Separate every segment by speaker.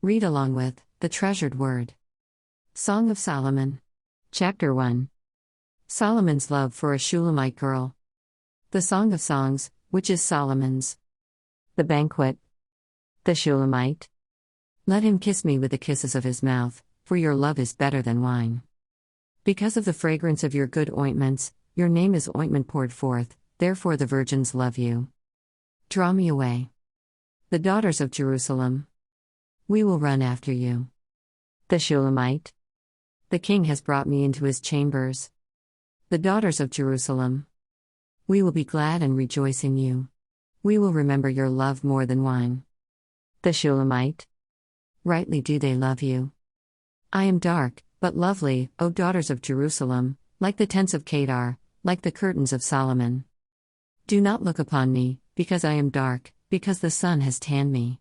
Speaker 1: Read along with the treasured word. Song of Solomon. Chapter 1. Solomon's love for a Shulamite girl. The Song of Songs, which is Solomon's. The banquet. The Shulamite. Let him kiss me with the kisses of his mouth, for your love is better than wine. Because of the fragrance of your good ointments, your name is ointment poured forth, therefore the virgins love you. Draw me away. The daughters of Jerusalem. We will run after you. The Shulamite. The king has brought me into his chambers. The daughters of Jerusalem. We will be glad and rejoice in you. We will remember your love more than wine. The Shulamite. Rightly do they love you. I am dark, but lovely, O daughters of Jerusalem, like the tents of Kedar, like the curtains of Solomon. Do not look upon me, because I am dark, because the sun has tanned me.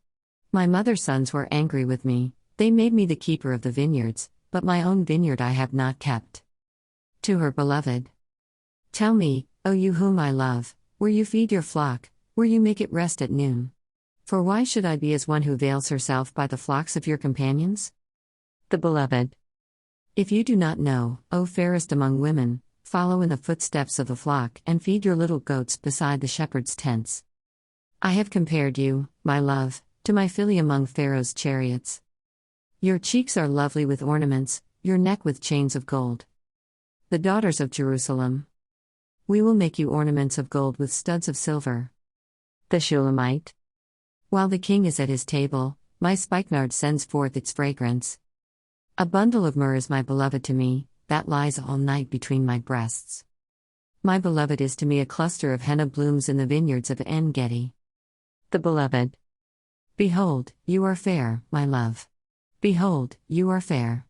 Speaker 1: My mother's sons were angry with me, they made me the keeper of the vineyards, but my own vineyard I have not kept. To her beloved. Tell me, O you whom I love, where you feed your flock, where you make it rest at noon. For why should I be as one who veils herself by the flocks of your companions? The beloved. If you do not know, O fairest among women, follow in the footsteps of the flock and feed your little goats beside the shepherd's tents. I have compared you, my love, to my filly among Pharaoh's chariots. Your cheeks are lovely with ornaments, your neck with chains of gold. The daughters of Jerusalem. We will make you ornaments of gold with studs of silver. The Shulamite. While the king is at his table, my spikenard sends forth its fragrance. A bundle of myrrh is my beloved to me, that lies all night between my breasts. My beloved is to me a cluster of henna blooms in the vineyards of En-Gedi. The beloved. Behold, you are fair, my love. Behold, you are fair.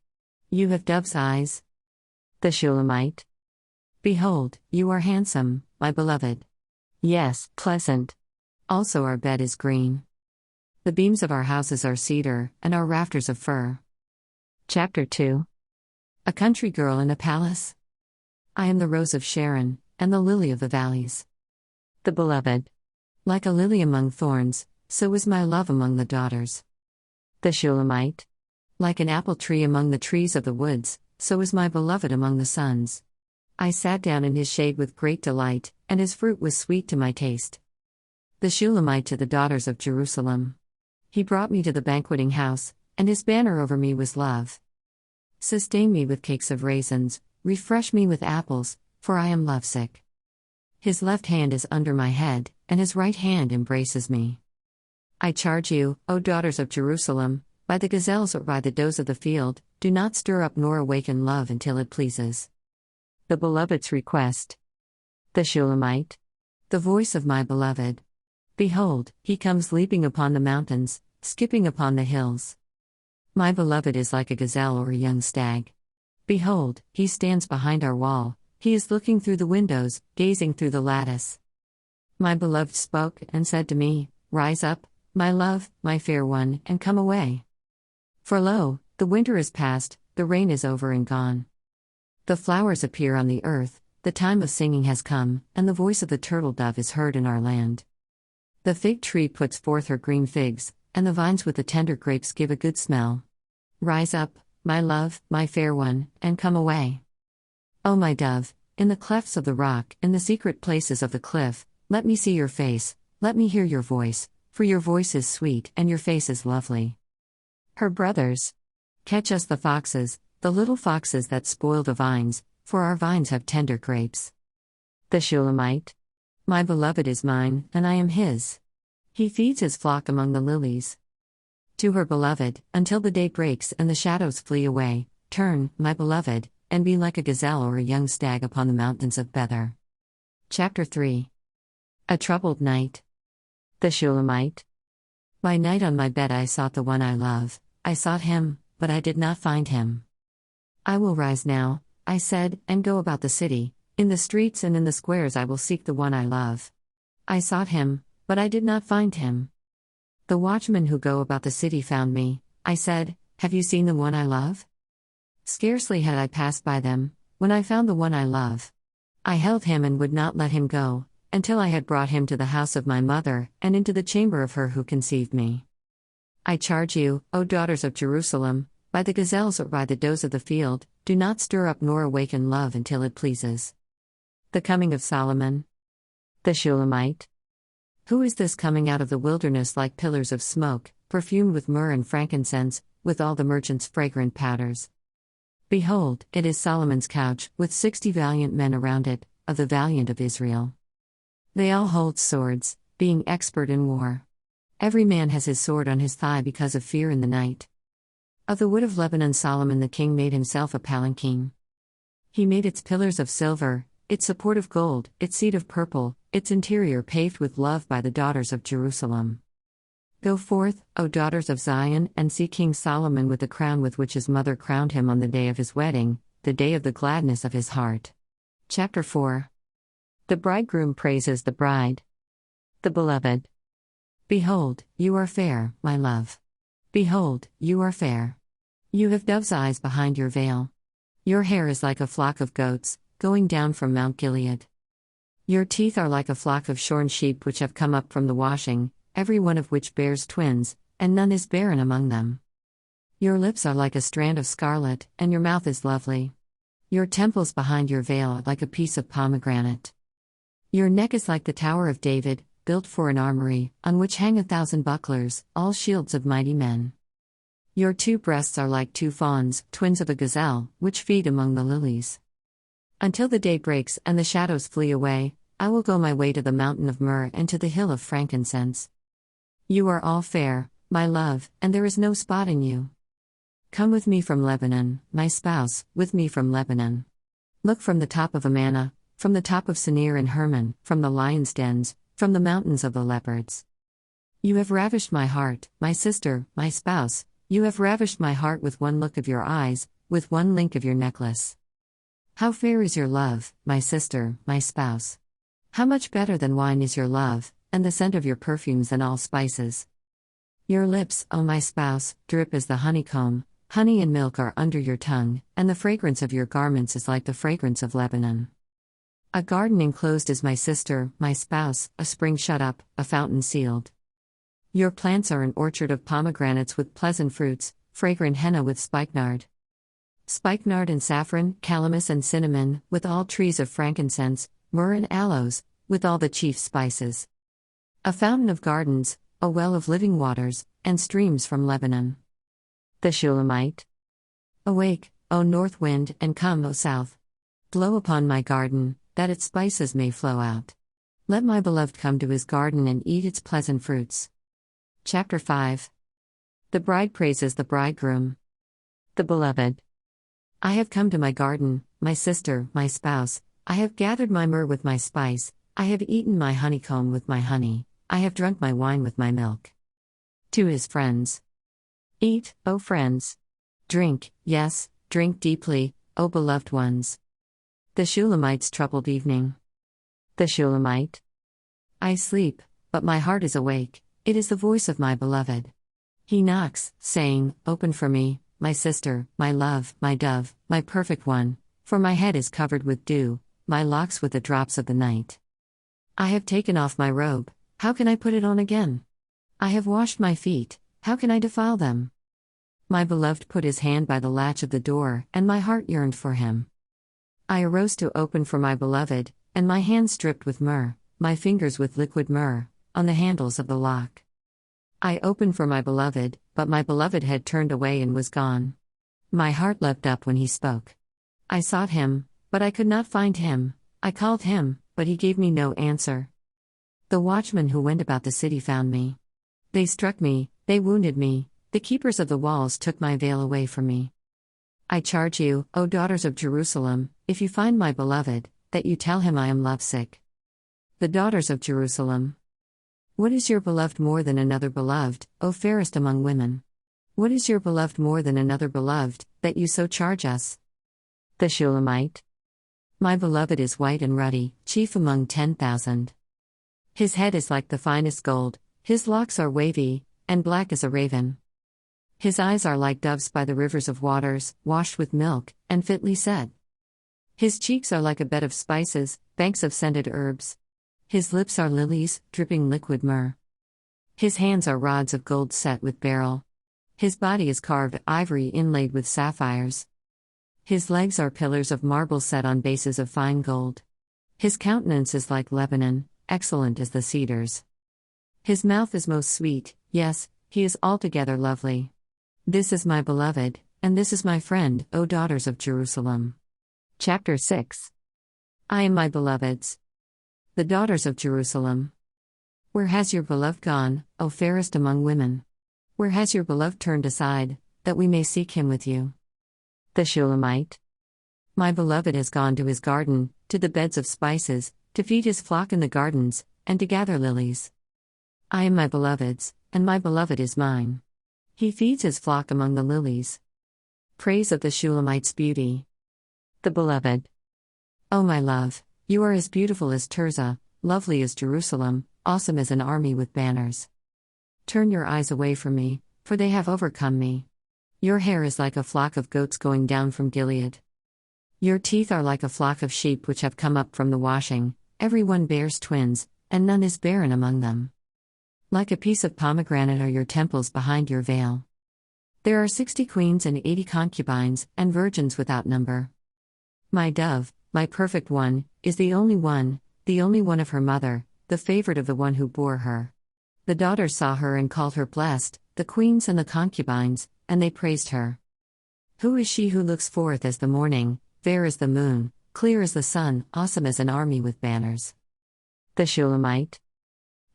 Speaker 1: You have dove's eyes. The Shulamite. Behold, you are handsome, my beloved. Yes, pleasant. Also our bed is green. The beams of our houses are cedar, and our rafters of fir. Chapter 2. A country girl in a palace. I am the rose of Sharon, and the lily of the valleys. The beloved. Like a lily among thorns, so is my love among the daughters. The Shulamite. Like an apple tree among the trees of the woods, so is my beloved among the sons. I sat down in his shade with great delight, and his fruit was sweet to my taste. The Shulamite to the daughters of Jerusalem. He brought me to the banqueting house, and his banner over me was love. Sustain me with cakes of raisins, refresh me with apples, for I am lovesick. His left hand is under my head, and his right hand embraces me. I charge you, O daughters of Jerusalem, by the gazelles or by the does of the field, do not stir up nor awaken love until it pleases. The beloved's request. The Shulamite. The voice of my beloved. Behold, he comes leaping upon the mountains, skipping upon the hills. My beloved is like a gazelle or a young stag. Behold, he stands behind our wall, he is looking through the windows, gazing through the lattice. My beloved spoke and said to me, Rise up, my love, my fair one, and come away. For lo, the winter is past, the rain is over and gone. The flowers appear on the earth, the time of singing has come, and the voice of the turtle dove is heard in our land. The fig tree puts forth her green figs, and the vines with the tender grapes give a good smell. Rise up, my love, my fair one, and come away. O my dove, in the clefts of the rock, in the secret places of the cliff, let me see your face, let me hear your voice, for your voice is sweet and your face is lovely. Her brothers. Catch us the foxes, the little foxes that spoil the vines, for our vines have tender grapes. The Shulamite. My beloved is mine, and I am his. He feeds his flock among the lilies. To her beloved, until the day breaks and the shadows flee away, turn, my beloved, and be like a gazelle or a young stag upon the mountains of Bether. Chapter 3. A troubled night. The Shulamite. By night on my bed I sought the one I love, I sought him, but I did not find him. I will rise now, I said, and go about the city, in the streets and in the squares I will seek the one I love. I sought him, but I did not find him. The watchmen who go about the city found me, I said, Have you seen the one I love? Scarcely had I passed by them, when I found the one I love. I held him and would not let him go, until I had brought him to the house of my mother, and into the chamber of her who conceived me. I charge you, O daughters of Jerusalem, by the gazelles or by the does of the field, do not stir up nor awaken love until it pleases. The coming of Solomon. The Shulamite. Who is this coming out of the wilderness like pillars of smoke, perfumed with myrrh and frankincense, with all the merchants' fragrant powders? Behold, it is Solomon's couch, with 60 valiant men around it, of the valiant of Israel. They all hold swords, being expert in war. Every man has his sword on his thigh because of fear in the night. Of the wood of Lebanon Solomon the king made himself a palanquin. He made its pillars of silver, its support of gold, its seat of purple, its interior paved with love by the daughters of Jerusalem. Go forth, O daughters of Zion, and see King Solomon with the crown with which his mother crowned him on the day of his wedding, the day of the gladness of his heart. Chapter 4. The bridegroom praises the bride. The beloved. Behold, you are fair, my love. Behold, you are fair. You have dove's eyes behind your veil. Your hair is like a flock of goats, going down from Mount Gilead. Your teeth are like a flock of shorn sheep which have come up from the washing, every one of which bears twins, and none is barren among them. Your lips are like a strand of scarlet, and your mouth is lovely. Your temples behind your veil are like a piece of pomegranate. Your neck is like the Tower of David, built for an armory, on which hang 1,000 bucklers, all shields of mighty men. Your 2 breasts are like 2 fawns, twins of a gazelle, which feed among the lilies. Until the day breaks and the shadows flee away, I will go my way to the mountain of myrrh and to the hill of frankincense. You are all fair, my love, and there is no spot in you. Come with me from Lebanon, my spouse, with me from Lebanon. Look from the top of Amana, from the top of Senir and Hermon, from the lions' dens, from the mountains of the leopards. You have ravished my heart, my sister, my spouse, you have ravished my heart with one look of your eyes, with one link of your necklace. How fair is your love, my sister, my spouse! How much better than wine is your love, and the scent of your perfumes than all spices. Your lips, O my spouse, drip as the honeycomb, honey and milk are under your tongue, and the fragrance of your garments is like the fragrance of Lebanon. A garden enclosed is my sister, my spouse, a spring shut up, a fountain sealed. Your plants are an orchard of pomegranates with pleasant fruits, fragrant henna with spikenard. Spikenard and saffron, calamus and cinnamon, with all trees of frankincense, myrrh and aloes, with all the chief spices. A fountain of gardens, a well of living waters, and streams from Lebanon. The Shulamite. Awake, O north wind, and come, O south. Blow upon my garden, that its spices may flow out. Let my beloved come to his garden and eat its pleasant fruits. Chapter 5. The bride praises the bridegroom. The beloved. I have come to my garden, my sister, my spouse, I have gathered my myrrh with my spice, I have eaten my honeycomb with my honey, I have drunk my wine with my milk. To his friends. Eat, O friends. Drink, yes, drink deeply, O beloved ones. The Shulamite's troubled evening. The Shulamite. I sleep, but my heart is awake, it is the voice of my beloved. He knocks, saying, Open for me, my sister, my love, my dove, my perfect one, for my head is covered with dew, my locks with the drops of the night. I have taken off my robe, how can I put it on again? I have washed my feet, how can I defile them? My beloved put his hand by the latch of the door, and my heart yearned for him. I arose to open for my beloved, and my hands dripped with myrrh, my fingers with liquid myrrh, on the handles of the lock. I opened for my beloved, but my beloved had turned away and was gone. My heart leapt up when he spoke. I sought him, but I could not find him, I called him, but he gave me no answer. The watchmen who went about the city found me. They struck me, they wounded me, the keepers of the walls took my veil away from me. I charge you, O daughters of Jerusalem, if you find my beloved, that you tell him I am lovesick. The daughters of Jerusalem. What is your beloved more than another beloved, O fairest among women? What is your beloved more than another beloved, that you so charge us? The Shulamite. My beloved is white and ruddy, chief among 10,000. His head is like the finest gold, his locks are wavy, and black as a raven. His eyes are like doves by the rivers of waters, washed with milk, and fitly set. His cheeks are like a bed of spices, banks of scented herbs. His lips are lilies, dripping liquid myrrh. His hands are rods of gold set with beryl. His body is carved ivory inlaid with sapphires. His legs are pillars of marble set on bases of fine gold. His countenance is like Lebanon, excellent as the cedars. His mouth is most sweet, yes, he is altogether lovely. This is my beloved, and this is my friend, O daughters of Jerusalem. Chapter 6. I am my beloved's. The daughters of Jerusalem. Where has your beloved gone, O fairest among women? Where has your beloved turned aside, that we may seek him with you? The Shulamite. My beloved has gone to his garden, to the beds of spices, to feed his flock in the gardens, and to gather lilies. I am my beloved's, and my beloved is mine. He feeds his flock among the lilies. Praise of the Shulamite's beauty. The beloved. O my love, you are as beautiful as Tirzah, lovely as Jerusalem, awesome as an army with banners. Turn your eyes away from me, for they have overcome me. Your hair is like a flock of goats going down from Gilead. Your teeth are like a flock of sheep which have come up from the washing, every one bears twins, and none is barren among them. Like a piece of pomegranate are your temples behind your veil. There are 60 queens and 80 concubines, and virgins without number. My dove, my perfect one, is the only one of her mother, the favorite of the one who bore her. The daughters saw her and called her blessed, the queens and the concubines, and they praised her. Who is she who looks forth as the morning, fair as the moon, clear as the sun, awesome as an army with banners? The Shulamite.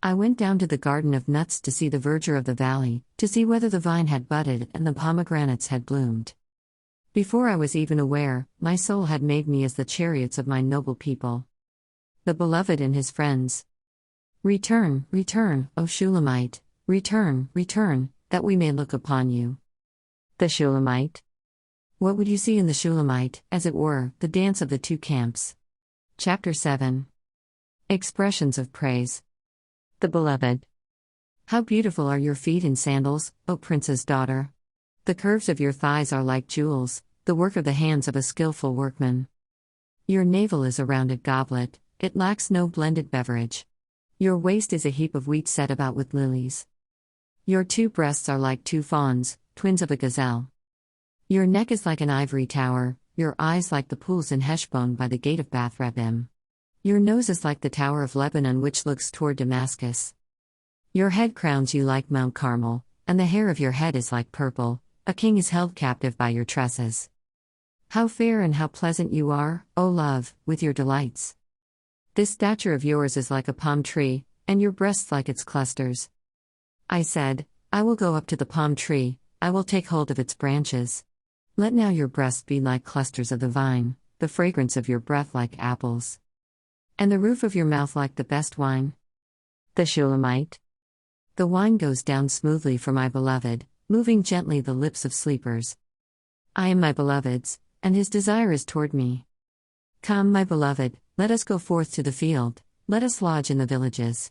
Speaker 1: I went down to the garden of nuts to see the verdure of the valley, to see whether the vine had budded and the pomegranates had bloomed. Before I was even aware, my soul had made me as the chariots of my noble people. The beloved and his friends. Return, return, O Shulamite, return, return, that we may look upon you. The Shulamite. What would you see in the Shulamite, as it were, the dance of the two camps? Chapter 7. Expressions of praise. The beloved. How beautiful are your feet in sandals, O prince's daughter! The curves of your thighs are like jewels, the work of the hands of a skillful workman. Your navel is a rounded goblet, it lacks no blended beverage. Your waist is a heap of wheat set about with lilies. Your two breasts are like two fawns, twins of a gazelle. Your neck is like an ivory tower, your eyes like the pools in Heshbon by the gate of Bath-rabbim. Your nose is like the tower of Lebanon which looks toward Damascus. Your head crowns you like Mount Carmel, and the hair of your head is like purple, a king is held captive by your tresses. How fair and how pleasant you are, O love, with your delights. This stature of yours is like a palm tree, and your breasts like its clusters. I said, I will go up to the palm tree, I will take hold of its branches. Let now your breasts be like clusters of the vine, the fragrance of your breath like apples. And the roof of your mouth like the best wine. The Shulamite. The wine goes down smoothly for my beloved, moving gently the lips of sleepers. I am my beloved's, and his desire is toward me. Come, my beloved, let us go forth to the field, let us lodge in the villages.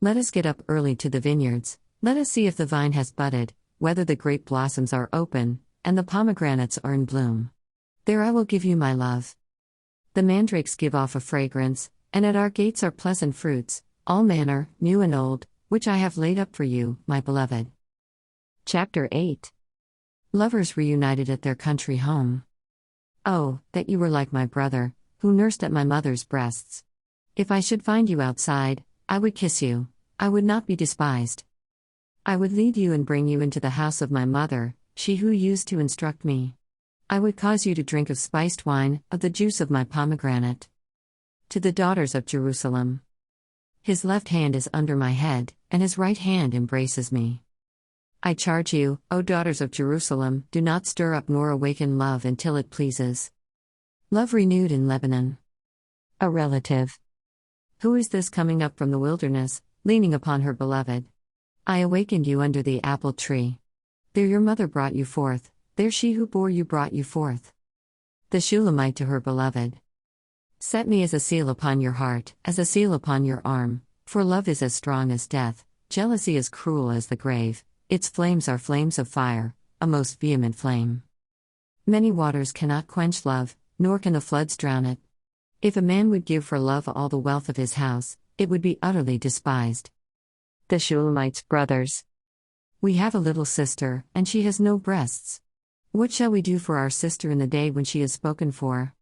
Speaker 1: Let us get up early to the vineyards, let us see if the vine has budded, whether the grape blossoms are open, and the pomegranates are in bloom. There I will give you my love. The mandrakes give off a fragrance, and at our gates are pleasant fruits, all manner, new and old, which I have laid up for you, my beloved. Chapter 8. Lovers reunited at their country home. Oh, that you were like my brother, who nursed at my mother's breasts. If I should find you outside, I would kiss you, I would not be despised. I would lead you and bring you into the house of my mother, she who used to instruct me. I would cause you to drink of spiced wine, of the juice of my pomegranate. To the daughters of Jerusalem. His left hand is under my head, and his right hand embraces me. I charge you, O daughters of Jerusalem, do not stir up nor awaken love until it pleases. Love renewed in Lebanon. A relative. Who is this coming up from the wilderness, leaning upon her beloved? I awakened you under the apple tree. There your mother brought you forth, there she who bore you brought you forth. The Shulamite to her beloved. Set me as a seal upon your heart, as a seal upon your arm, for love is as strong as death, jealousy as cruel as the grave, its flames are flames of fire, a most vehement flame. Many waters cannot quench love, nor can the floods drown it. If a man would give for love all the wealth of his house, it would be utterly despised. The Shulamite's brothers. We have a little sister, and she has no breasts. What shall we do for our sister in the day when she is spoken for?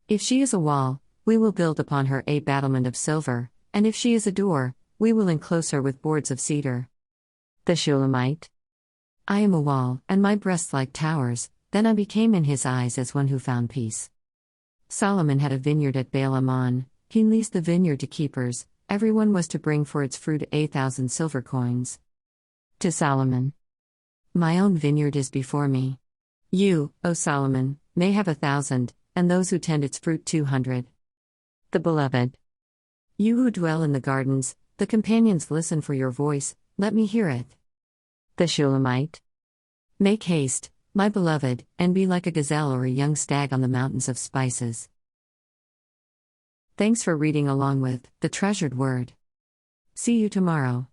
Speaker 1: If she is a wall, we will build upon her a battlement of silver, and if she is a door, we will enclose her with boards of cedar. The Shulamite. I am a wall, and my breasts like towers, then I became in his eyes as one who found peace. Solomon had a vineyard at Baal-Ammon. He leased the vineyard to keepers, everyone was to bring for its fruit 1,000 silver coins. To Solomon. My own vineyard is before me. You, O Solomon, may have 1,000, and those who tend its fruit 200. The Beloved. You who dwell in the gardens, the companions listen for your voice, let me hear it. The Shulamite. Make haste, my beloved, and be like a gazelle or a young stag on the mountains of spices. Thanks for reading along with The Treasured Word. See you tomorrow.